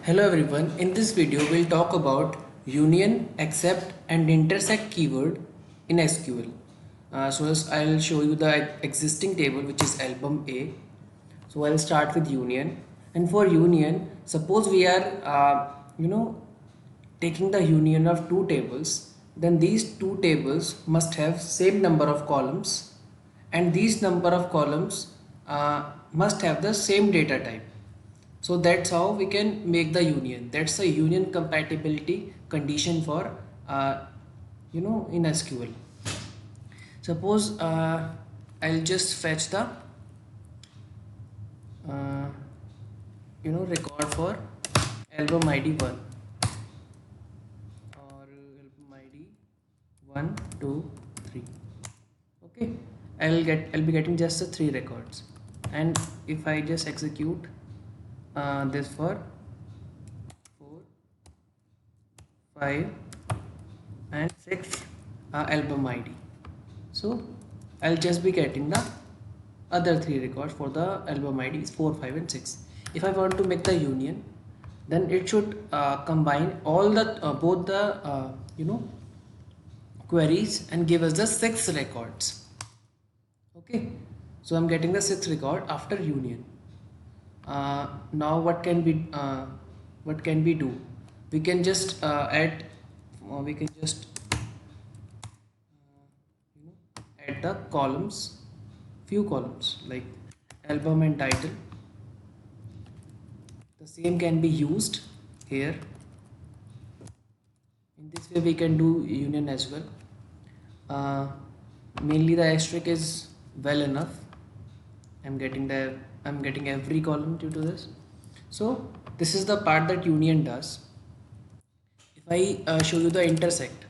Hello everyone, in this video we'll talk about union, accept and intersect keyword in SQL. I'll show you the existing table which is album A. So I'll start with union, and for union suppose we are taking the union of two tables, then these two tables must have same number of columns and these number of columns must have the same data type. So that's how we can make the union. That's a union compatibility condition for in SQL. Suppose I'll just fetch the uh, record for album ID 1 or album ID 1 2 3. Okay, I'll be getting just the three records, and if I just execute this for 4 5 and 6 album ID, so I'll just be getting the other three records for the album IDs 4 5 and 6. If I want to make the union, then it should combine all the both the queries and give us the 6 records. Okay, so I'm getting the 6 record after union. Now what can we do? We can just add add the columns, few columns like album and title. The same can be used here. In this way we can do union as well. Mainly the asterisk is well enough. I'm getting every column due to this. So this is the part that union does. If I show you the intersect,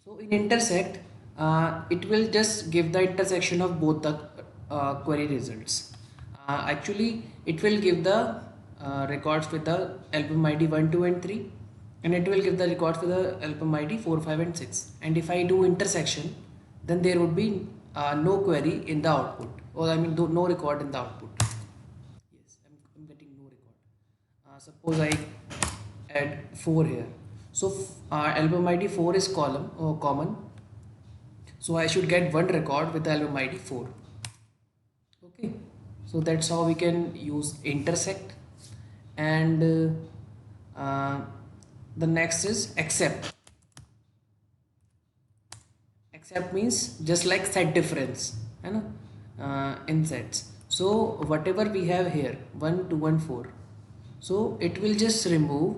so in intersect it will just give the intersection of both the query results. Actually it will give the records with the album ID 1 2 and 3, and it will give the records with the album ID 4 5 and 6. And if I do intersection, then there would be no query in the output, or I mean no record in the output. Yes, I'm getting no record. Suppose I add 4 here, so album ID 4 is common, so I should get one record with the album ID 4. Okay, so that's how we can use intersect. And the next is accept. Accept means just like set difference, in sets. So whatever we have here 1 2 and 4, so it will just remove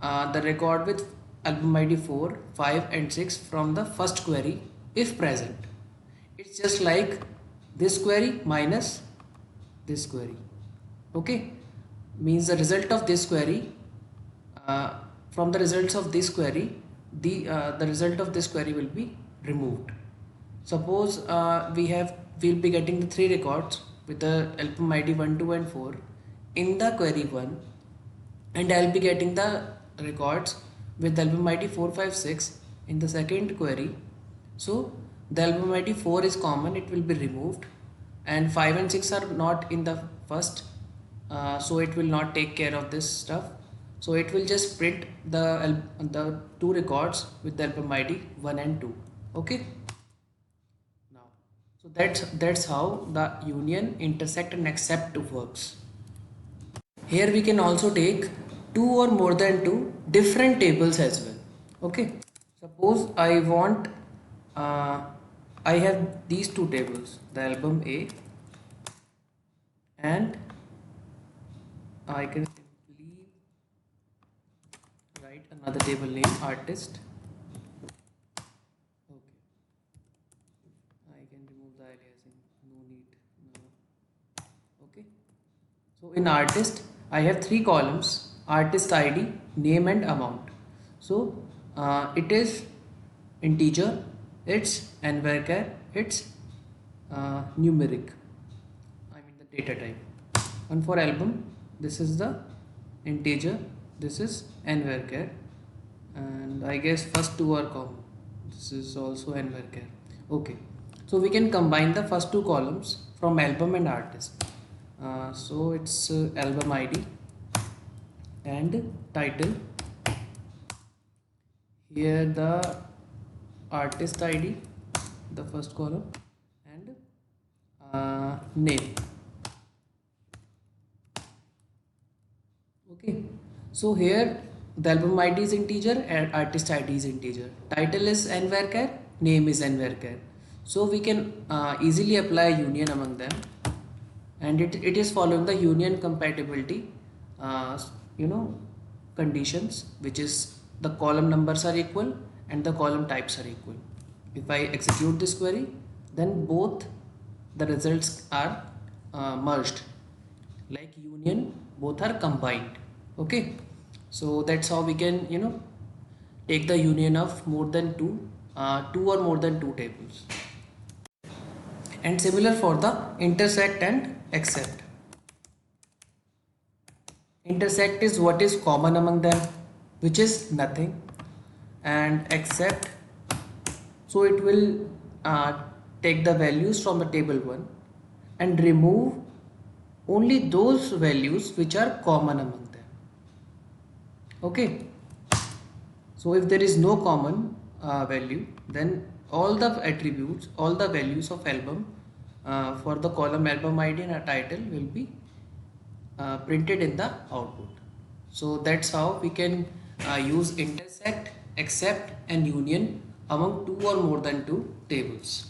the record with album ID 4 5 and 6 from the first query if present. It's just like this query minus this query. Okay, means the result of this query, from the results of this query, the result of this query will be removed. Suppose we'll be getting the three records with the album ID 1 2 and 4 in the query 1, and I'll be getting the records with the album ID 4 5 6 in the second query. So the album ID 4 is common, it will be removed, and 5 and 6 are not in the first, so it will not take care of this stuff. So it will just print the two records with the album ID 1 and 2. Okay, now so that's how the union, intersect and accept works. Here we can also take two or more than two different tables as well. Okay, suppose I want I have these two tables, the album A, and I can simply write another table name artist. Okay, I can remove the aliasing, no need now. Okay, so in artist I have three columns: artist ID, name and amount. So it is integer, it's and varchar, it's numeric, I mean the data type. And for album, this is the integer, this is n varchar, and I guess first two are common, this is also n varchar. Okay, so we can combine the first two columns from album and artist. So it's album ID and title. Here the artist ID, the first column, and name. Okay, so here the album ID is integer and artist ID is integer. Title is n varchar, name is n varchar. So we can easily apply union among them, and it is following the union compatibility, uh, you know, conditions, which is the column numbers are equal and the column types are equal. If I execute this query, then both the results are merged, like union, both are combined. Okay, so that's how we can, you know, take the union of more than two or more than two tables. And similar for the intersect and except. Intersect is what is common among them, which is nothing, and except, so it will take the values from the table 1 and remove only those values which are common among them. Okay, so if there is no common value, then all the attributes, all the values of album for the column album ID and a title will be printed in the output. So that's how we can use intersect, except and union among two or more than two tables.